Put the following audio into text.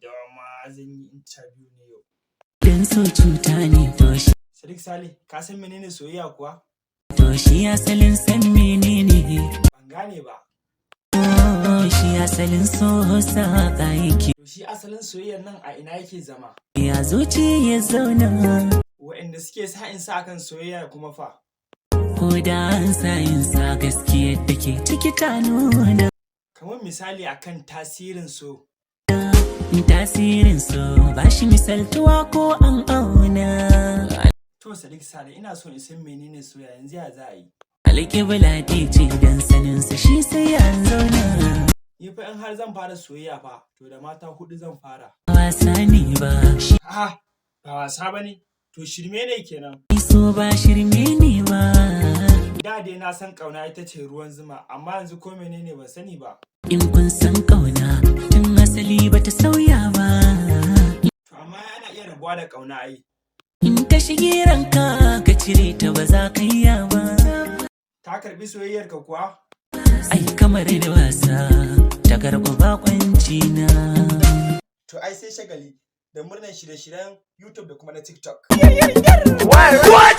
Dama zan yi interview ne yau. Dan so cuta ne to shi. Sadiq Saleh, ka san menene soyayya kuwa? To shi asalin san menene? Ban gane ba. Shi asalin so saka yake. To shi asalin soyayyar nan a ina yake zama? Ya zuci ya zauna. Waɗanda suke sa'in sa kan soyayya kuma fa? Ko da an sa'in sa gaskiyar da ke ciki ta nuna. Kamar misali akan tasirin so. Tasirin so ba shi misaltuwa ko an auna. To Sadiq Saleh, ina so in san menene soyayya, yanzu ya za a yi? Alƙibla ce don saninsa shi sai an zauna. Ni fa in har zan fara soyayya fa, to da mata 4 zan fara. Wasa ne ba. A'a, ba wasa bane. To shirme ne kenan. So ba shirme ne ba. Da dai na san ƙauna ita ce ruwan zuma, amma yanzu ko menene ban sani ba. In kun san ƙauna tun asali bata sauya ba. To amma ana iya rabuwa da ƙauna ai. In ka shige ranka ka cire ta ba za ka iya ba. Ta karɓi soyayyarka kuwa? Ai kamar da wasa ta karɓi bakwanci na. To ai sai shagali da murnar shirye-shiryen YouTube da kuma na TikTok. What?